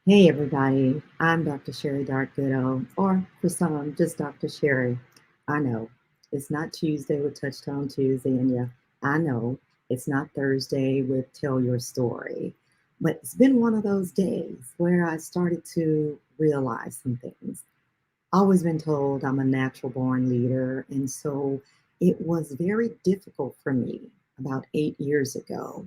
Hey everybody, I'm Dr. Sherry Dark-Goudeau, or for some, just Dr. Sherry. I know it's not Tuesday with Touchtone Tuesday, and yeah, I know it's not Thursday with Tell Your Story, but it's been one of those days where I started to realize some things. Always been told I'm a natural born leader, and so it was very difficult for me about 8 years ago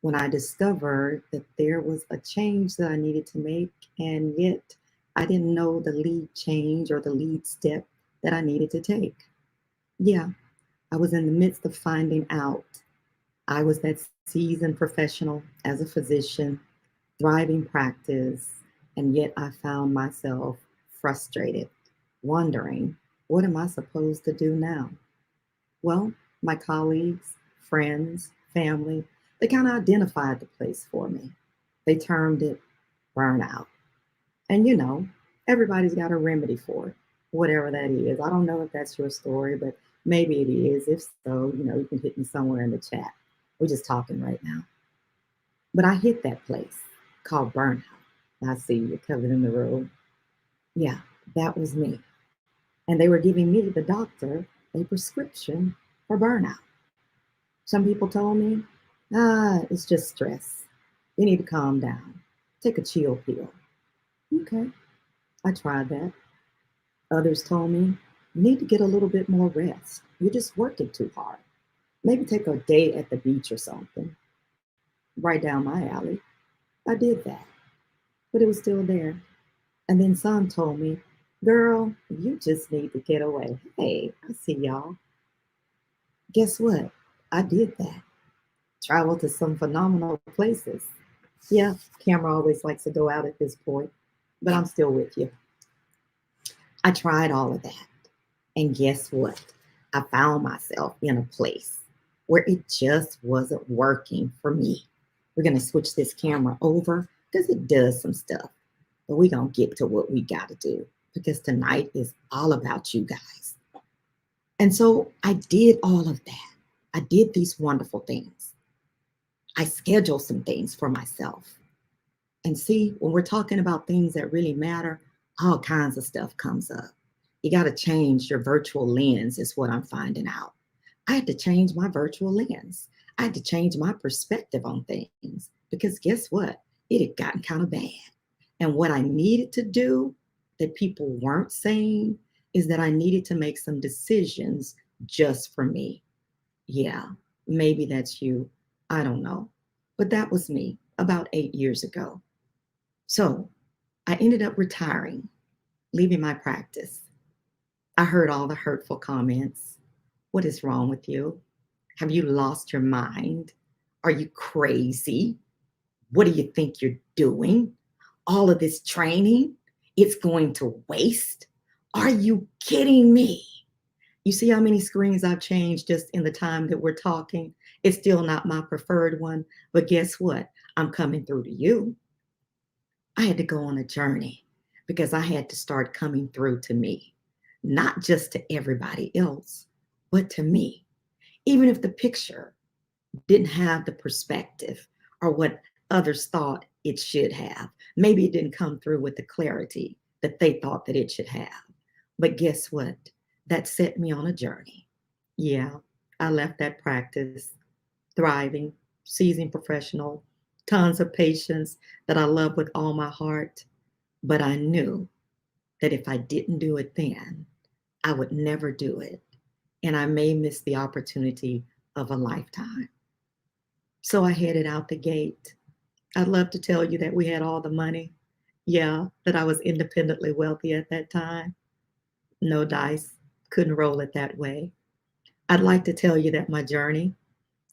when I discovered that there was a change that I needed to make, and yet I didn't know the lead change or the lead step that I needed to take. Yeah, I was in the midst of finding out. I was that seasoned professional as a physician, thriving practice, and yet I found myself frustrated, wondering, what am I supposed to do now? Well, my colleagues, friends, family, they kind of identified the place for me. They termed it burnout. And everybody's got a remedy for it, whatever that is. I don't know if that's your story, but maybe it is. If so, you can hit me somewhere in the chat. We're just talking right now. But I hit that place called burnout. I see you're covered in the room. Yeah, that was me. And they were giving me, the doctor, a prescription for burnout. Some people told me, it's just stress. You need to calm down. Take a chill pill. Okay, I tried that. Others told me, you need to get a little bit more rest. You're just working too hard. Maybe take a day at the beach or something. Right down my alley. I did that, but it was still there. And then some told me, girl, you just need to get away. Hey, I see y'all. Guess what? I did that. Traveled to some phenomenal places. Yeah, camera always likes to go out at this point, but I'm still with you. I tried all of that. And guess what? I found myself in a place where it just wasn't working for me. We're going to switch this camera over because it does some stuff. But we're going to get to what we got to do because tonight is all about you guys. And so I did all of that. I did these wonderful things. I scheduled some things for myself. And see, when we're talking about things that really matter, all kinds of stuff comes up. You got to change your virtual lens, is what I'm finding out. I had to change my virtual lens. I had to change my perspective on things because guess what? It had gotten kind of bad. And what I needed to do that people weren't saying is that I needed to make some decisions just for me. Yeah, maybe that's you. I don't know. But that was me about 8 years ago. So I ended up retiring, leaving my practice. I heard all the hurtful comments. What is wrong with you? Have you lost your mind? Are you crazy? What do you think you're doing? All of this training, it's going to waste? Are you kidding me? You see how many screens I've changed just in the time that we're talking? It's still not my preferred one, but guess what? I'm coming through to you. I had to go on a journey because I had to start coming through to me, not just to everybody else, but to me. Even if the picture didn't have the perspective or what others thought it should have, maybe it didn't come through with the clarity that they thought that it should have. But guess what? That set me on a journey. Yeah, I left that practice thriving, seasoned professional, tons of patients that I love with all my heart. But I knew that if I didn't do it then, I would never do it. And I may miss the opportunity of a lifetime. So I headed out the gate. I'd love to tell you that we had all the money. Yeah, that I was independently wealthy at that time. No dice, couldn't roll it that way. I'd like to tell you that my journey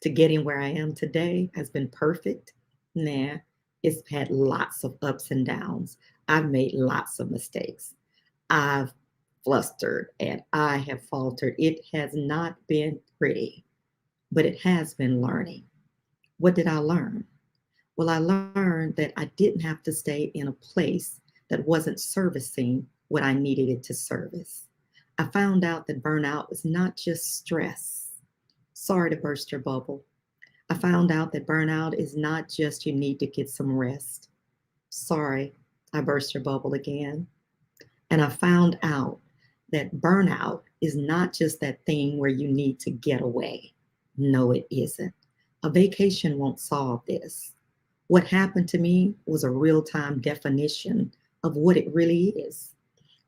to getting where I am today has been perfect. Nah, it's had lots of ups and downs. I've made lots of mistakes. I've flustered and I have faltered. It has not been pretty, but it has been learning. What did I learn? Well, I learned that I didn't have to stay in a place that wasn't servicing what I needed it to service. I found out that burnout is not just stress. Sorry to burst your bubble. I found out that burnout is not just you need to get some rest. Sorry, I burst your bubble again. And I found out that burnout is not just that thing where you need to get away. No, it isn't. A vacation won't solve this. What happened to me was a real time definition of what it really is.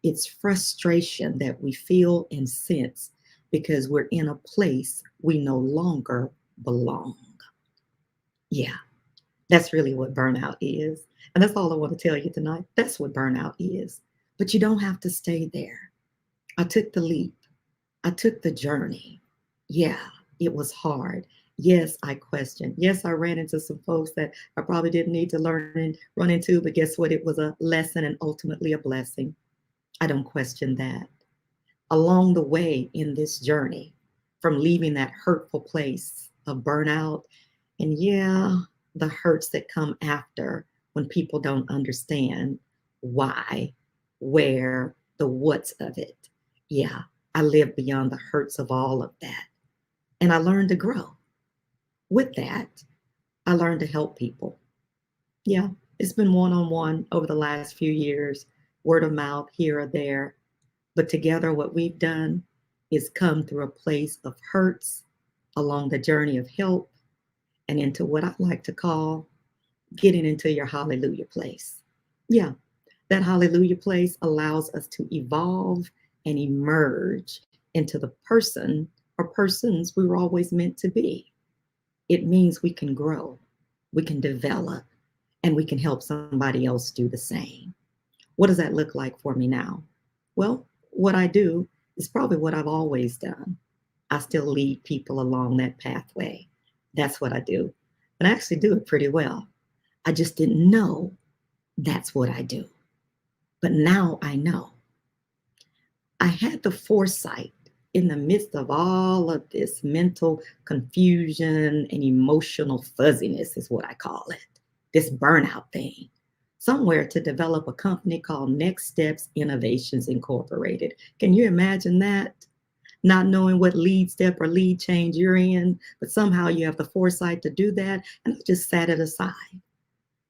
It's frustration that we feel and sense because we're in a place we no longer belong. Yeah, that's really what burnout is. And that's all I want to tell you tonight. That's what burnout is. But you don't have to stay there. I took the leap. I took the journey. Yeah, it was hard. Yes, I questioned. Yes, I ran into some folks that I probably didn't need to run into, but guess what? It was a lesson and ultimately a blessing. I don't question that. Along the way in this journey, from leaving that hurtful place of burnout, and yeah, the hurts that come after when people don't understand why, where, the what's of it. Yeah, I lived beyond the hurts of all of that. And I learned to grow. With that, I learned to help people. Yeah, it's been one on one over the last few years, word of mouth here or there. But together, what we've done is come through a place of hurts along the journey of help and into what I like to call getting into your hallelujah place. Yeah, that hallelujah place allows us to evolve and emerge into the person or persons we were always meant to be. It means we can grow, we can develop, and we can help somebody else do the same. What does that look like for me now? Well, what I do is probably what I've always done. I still lead people along that pathway. That's what I do. And I actually do it pretty well. I just didn't know that's what I do. But now I know. I had the foresight in the midst of all of this mental confusion and emotional fuzziness, is what I call it, this burnout thing, somewhere to develop a company called Next Steps Innovations Incorporated. Can you imagine that? Not knowing what lead step or lead change you're in, but somehow you have the foresight to do that. And I just sat it aside.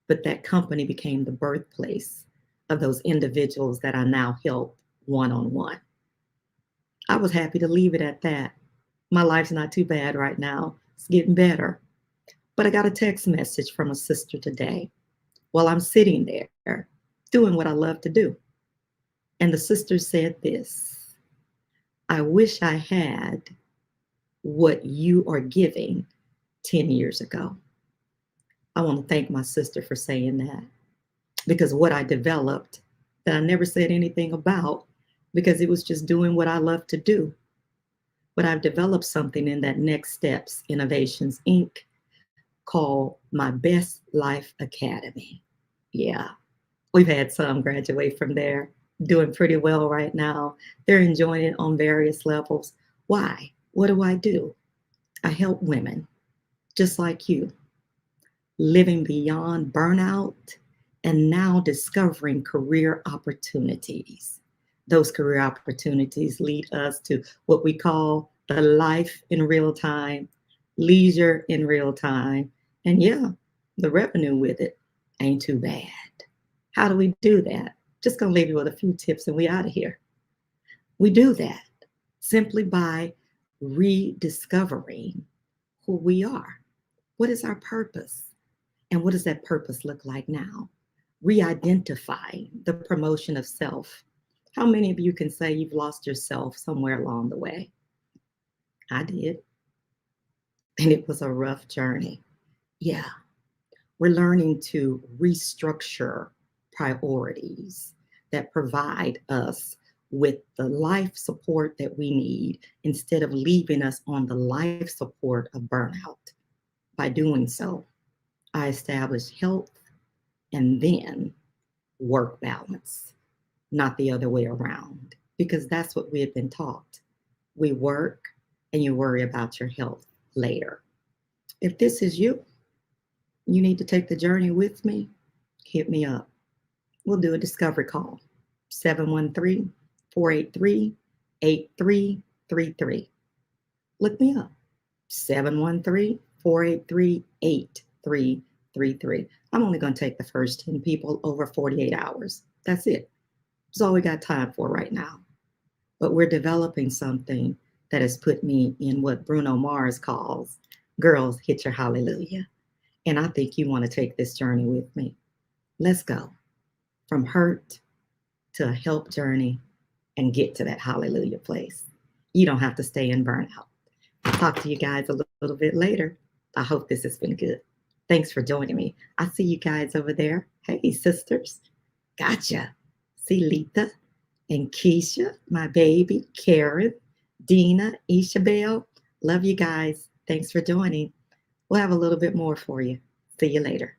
But that company became the birthplace of those individuals that I now help one on one. I was happy to leave it at that. My life's not too bad right now. It's getting better. But I got a text message from a sister today while I'm sitting there doing what I love to do. And the sister said this: I wish I had what you are giving 10 years ago. I want to thank my sister for saying that, because what I developed that I never said anything about because it was just doing what I love to do. But I've developed something in that Next Steps Innovations Inc. called my Best Life Academy. Yeah, we've had some graduate from there, doing pretty well right now. They're enjoying it on various levels. Why? What do? I help women just like you, living beyond burnout and now discovering career opportunities. Those career opportunities lead us to what we call the life in real time, leisure in real time, and yeah, the revenue with it ain't too bad. How do we do that? Just gonna leave you with a few tips and we out of here. We do that simply by rediscovering who we are. What is our purpose? And what does that purpose look like now? Re-identifying the promotion of self. How many of you can say you've lost yourself somewhere along the way? I did. And it was a rough journey. Yeah. We're learning to restructure priorities that provide us with the life support that we need instead of leaving us on the life support of burnout. By doing so, I established health and then work balance, not the other way around, because that's what we had been taught. We work and you worry about your health later. If this is you, you need to take the journey with me, hit me up. We'll do a discovery call, 713-483-8333. Look me up, 713-483-8333. I'm only going to take the first 10 people over 48 hours. That's it. That's all we got time for right now. But we're developing something that has put me in what Bruno Mars calls girls hit your hallelujah. And I think you want to take this journey with me. Let's go from hurt to a help journey and get to that hallelujah place. You don't have to stay in burnout. I'll talk to you guys a little bit later. I hope this has been good. Thanks for joining me. I see you guys over there. Hey, sisters. Gotcha. See Letha and Keisha, my baby, Karen, Dina, Isabel. Love you guys. Thanks for joining. We'll have a little bit more for you. See you later.